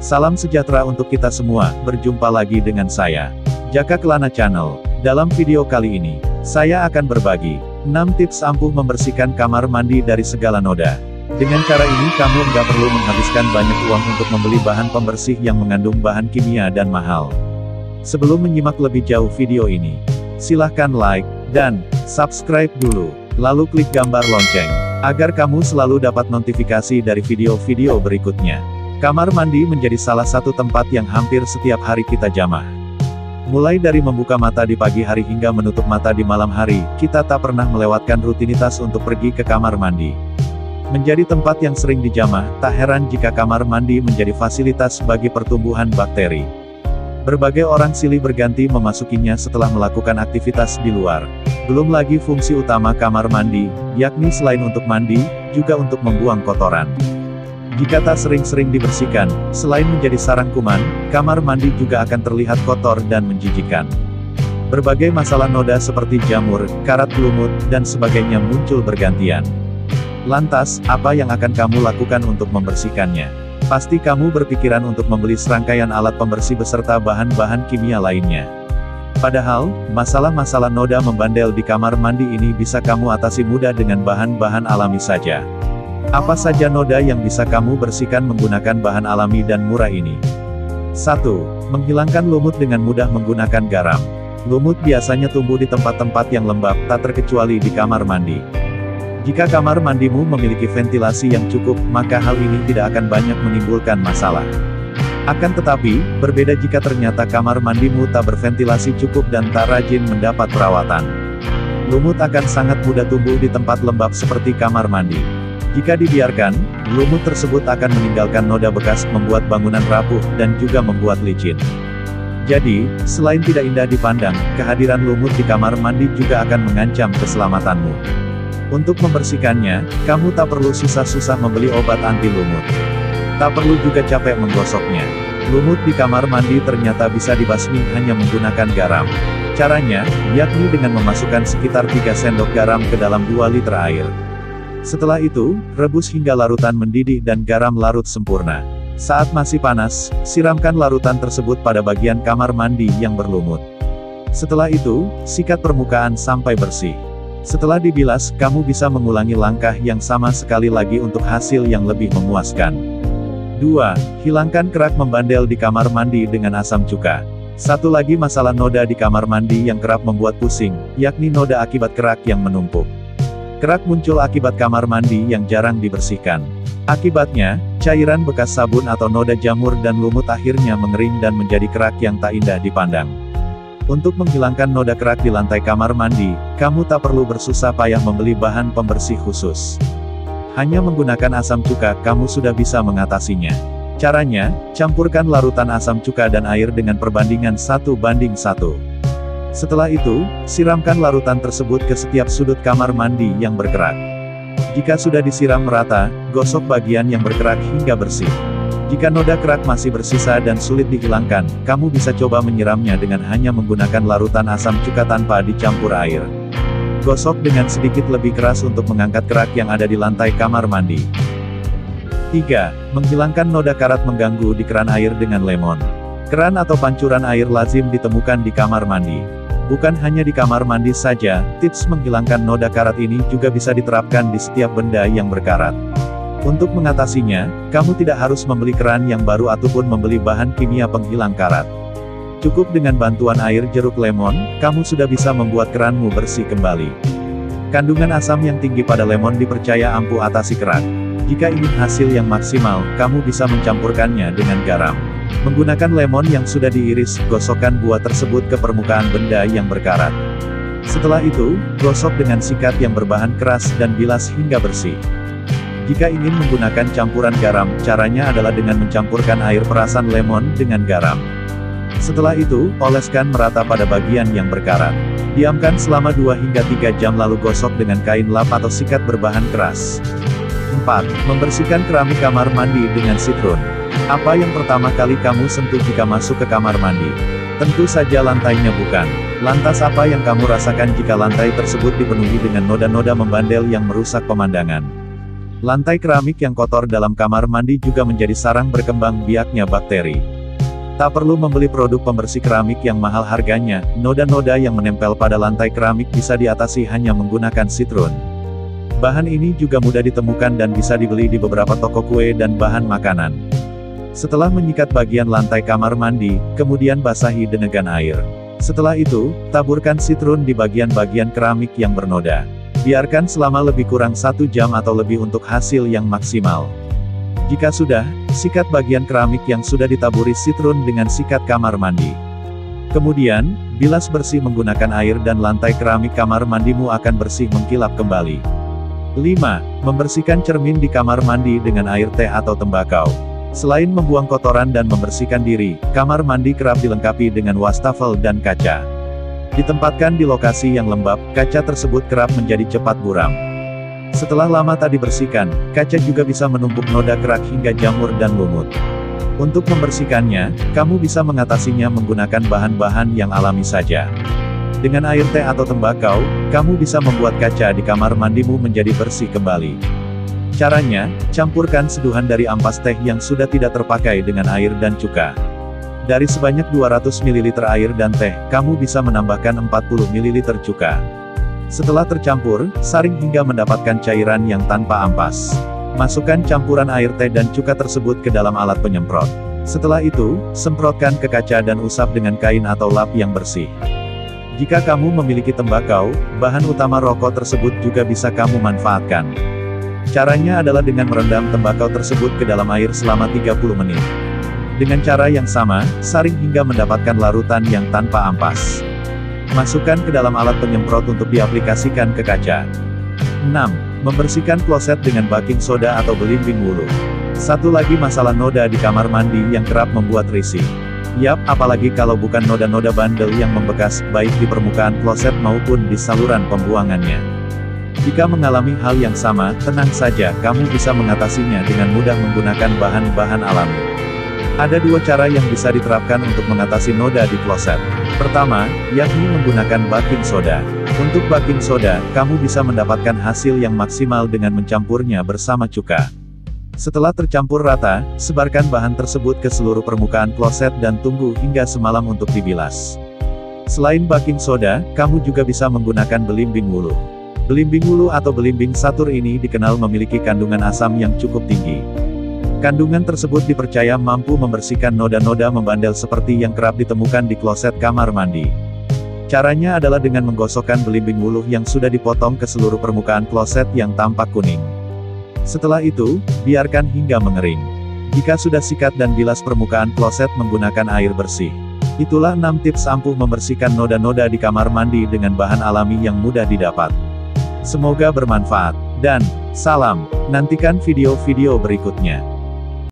Salam sejahtera untuk kita semua, berjumpa lagi dengan saya, Jaka Kelana Channel. Dalam video kali ini, saya akan berbagi 6 tips ampuh membersihkan kamar mandi dari segala noda. Dengan cara ini kamu nggak perlu menghabiskan banyak uang untuk membeli bahan pembersih yang mengandung bahan kimia dan mahal. Sebelum menyimak lebih jauh video ini, silahkan like, dan subscribe dulu, lalu klik gambar lonceng, agar kamu selalu dapat notifikasi dari video-video berikutnya. Kamar mandi menjadi salah satu tempat yang hampir setiap hari kita jamah. Mulai dari membuka mata di pagi hari hingga menutup mata di malam hari, kita tak pernah melewatkan rutinitas untuk pergi ke kamar mandi. Menjadi tempat yang sering dijamah, tak heran jika kamar mandi menjadi fasilitas bagi pertumbuhan bakteri. Berbagai orang silih berganti memasukinya setelah melakukan aktivitas di luar. Belum lagi fungsi utama kamar mandi, yakni selain untuk mandi, juga untuk membuang kotoran. Jika tak sering-sering dibersihkan, selain menjadi sarang kuman, kamar mandi juga akan terlihat kotor dan menjijikkan. Berbagai masalah noda seperti jamur, karat lumut, dan sebagainya muncul bergantian. Lantas, apa yang akan kamu lakukan untuk membersihkannya? Pasti kamu berpikiran untuk membeli serangkaian alat pembersih beserta bahan-bahan kimia lainnya. Padahal, masalah-masalah noda membandel di kamar mandi ini bisa kamu atasi mudah dengan bahan-bahan alami saja. Apa saja noda yang bisa kamu bersihkan menggunakan bahan alami dan murah ini? 1. Menghilangkan lumut dengan mudah menggunakan garam. Lumut biasanya tumbuh di tempat-tempat yang lembab, tak terkecuali di kamar mandi. Jika kamar mandimu memiliki ventilasi yang cukup, maka hal ini tidak akan banyak menimbulkan masalah. Akan tetapi, berbeda jika ternyata kamar mandimu tak berventilasi cukup dan tak rajin mendapat perawatan. Lumut akan sangat mudah tumbuh di tempat lembab seperti kamar mandi. Jika dibiarkan, lumut tersebut akan meninggalkan noda bekas, membuat bangunan rapuh, dan juga membuat licin. Jadi, selain tidak indah dipandang, kehadiran lumut di kamar mandi juga akan mengancam keselamatanmu. Untuk membersihkannya, kamu tak perlu susah-susah membeli obat anti lumut. Tak perlu juga capek menggosoknya. Lumut di kamar mandi ternyata bisa dibasmi hanya menggunakan garam. Caranya, yakni dengan memasukkan sekitar 3 sendok garam ke dalam 2 liter air. Setelah itu, rebus hingga larutan mendidih dan garam larut sempurna. Saat masih panas, siramkan larutan tersebut pada bagian kamar mandi yang berlumut. Setelah itu, sikat permukaan sampai bersih. Setelah dibilas, kamu bisa mengulangi langkah yang sama sekali lagi untuk hasil yang lebih memuaskan. 2. Hilangkan kerak membandel di kamar mandi dengan asam cuka. Satu lagi masalah noda di kamar mandi yang kerap membuat pusing, yakni noda akibat kerak yang menumpuk. Kerak muncul akibat kamar mandi yang jarang dibersihkan. Akibatnya, cairan bekas sabun atau noda jamur dan lumut akhirnya mengering dan menjadi kerak yang tak indah dipandang. Untuk menghilangkan noda kerak di lantai kamar mandi, kamu tak perlu bersusah payah membeli bahan pembersih khusus. Hanya menggunakan asam cuka, kamu sudah bisa mengatasinya. Caranya, campurkan larutan asam cuka dan air dengan perbandingan 1:1. Setelah itu, siramkan larutan tersebut ke setiap sudut kamar mandi yang berkerak. Jika sudah disiram merata, gosok bagian yang berkerak hingga bersih. Jika noda kerak masih bersisa dan sulit dihilangkan, kamu bisa coba menyiramnya dengan hanya menggunakan larutan asam cuka tanpa dicampur air. Gosok dengan sedikit lebih keras untuk mengangkat kerak yang ada di lantai kamar mandi. 3. Menghilangkan noda karat mengganggu di keran air dengan lemon. Keran atau pancuran air lazim ditemukan di kamar mandi. Bukan hanya di kamar mandi saja, tips menghilangkan noda karat ini juga bisa diterapkan di setiap benda yang berkarat. Untuk mengatasinya, kamu tidak harus membeli keran yang baru ataupun membeli bahan kimia penghilang karat. Cukup dengan bantuan air jeruk lemon, kamu sudah bisa membuat keranmu bersih kembali. Kandungan asam yang tinggi pada lemon dipercaya ampuh atasi kerak. Jika ingin hasil yang maksimal, kamu bisa mencampurkannya dengan garam. Menggunakan lemon yang sudah diiris, gosokkan buah tersebut ke permukaan benda yang berkarat. Setelah itu, gosok dengan sikat yang berbahan keras dan bilas hingga bersih. Jika ingin menggunakan campuran garam, caranya adalah dengan mencampurkan air perasan lemon dengan garam. Setelah itu, oleskan merata pada bagian yang berkarat. Diamkan selama 2 hingga 3 jam lalu gosok dengan kain lap atau sikat berbahan keras. 4. Membersihkan keramik kamar mandi dengan sitrun. Apa yang pertama kali kamu sentuh jika masuk ke kamar mandi? Tentu saja lantainya bukan. Lantas apa yang kamu rasakan jika lantai tersebut dipenuhi dengan noda-noda membandel yang merusak pemandangan? Lantai keramik yang kotor dalam kamar mandi juga menjadi sarang berkembang biaknya bakteri. Tak perlu membeli produk pembersih keramik yang mahal harganya, noda-noda yang menempel pada lantai keramik bisa diatasi hanya menggunakan Citroen. Bahan ini juga mudah ditemukan dan bisa dibeli di beberapa toko kue dan bahan makanan. Setelah menyikat bagian lantai kamar mandi, kemudian basahi dengan air. Setelah itu, taburkan Citroen di bagian-bagian keramik yang bernoda. Biarkan selama lebih kurang 1 jam atau lebih untuk hasil yang maksimal. Jika sudah, sikat bagian keramik yang sudah ditaburi Citroen dengan sikat kamar mandi. Kemudian, bilas bersih menggunakan air dan lantai keramik kamar mandimu akan bersih mengkilap kembali. 5. Membersihkan cermin di kamar mandi dengan air teh atau tembakau. Selain membuang kotoran dan membersihkan diri, kamar mandi kerap dilengkapi dengan wastafel dan kaca. Ditempatkan di lokasi yang lembab, kaca tersebut kerap menjadi cepat buram. Setelah lama tak dibersihkan, kaca juga bisa menumpuk noda kerak hingga jamur dan lumut. Untuk membersihkannya, kamu bisa mengatasinya menggunakan bahan-bahan yang alami saja. Dengan air teh atau tembakau, kamu bisa membuat kaca di kamar mandimu menjadi bersih kembali. Caranya, campurkan seduhan dari ampas teh yang sudah tidak terpakai dengan air dan cuka. Dari sebanyak 200 ml air dan teh, kamu bisa menambahkan 40 ml cuka. Setelah tercampur, saring hingga mendapatkan cairan yang tanpa ampas. Masukkan campuran air teh dan cuka tersebut ke dalam alat penyemprot. Setelah itu, semprotkan ke kaca dan usap dengan kain atau lap yang bersih. Jika kamu memiliki tembakau, bahan utama rokok tersebut juga bisa kamu manfaatkan. Caranya adalah dengan merendam tembakau tersebut ke dalam air selama 30 menit. Dengan cara yang sama, saring hingga mendapatkan larutan yang tanpa ampas. Masukkan ke dalam alat penyemprot untuk diaplikasikan ke kaca. 6. Membersihkan kloset dengan baking soda atau belimbing wuluh. Satu lagi masalah noda di kamar mandi yang kerap membuat risih. Yap, apalagi kalau bukan noda-noda bandel yang membekas, baik di permukaan kloset maupun di saluran pembuangannya. Jika mengalami hal yang sama, tenang saja, kamu bisa mengatasinya dengan mudah menggunakan bahan-bahan alami. Ada 2 cara yang bisa diterapkan untuk mengatasi noda di kloset. Pertama, yakni menggunakan baking soda. Untuk baking soda, kamu bisa mendapatkan hasil yang maksimal dengan mencampurnya bersama cuka. Setelah tercampur rata, sebarkan bahan tersebut ke seluruh permukaan kloset dan tunggu hingga semalam untuk dibilas. Selain baking soda, kamu juga bisa menggunakan belimbing wuluh. Belimbing wuluh atau belimbing satur ini dikenal memiliki kandungan asam yang cukup tinggi. Kandungan tersebut dipercaya mampu membersihkan noda-noda membandel seperti yang kerap ditemukan di kloset kamar mandi. Caranya adalah dengan menggosokkan belimbing wuluh yang sudah dipotong ke seluruh permukaan kloset yang tampak kuning. Setelah itu, biarkan hingga mengering. Jika sudah sikat dan bilas permukaan kloset menggunakan air bersih. Itulah 6 tips ampuh membersihkan noda-noda di kamar mandi dengan bahan alami yang mudah didapat. Semoga bermanfaat, dan salam. Nantikan video-video berikutnya.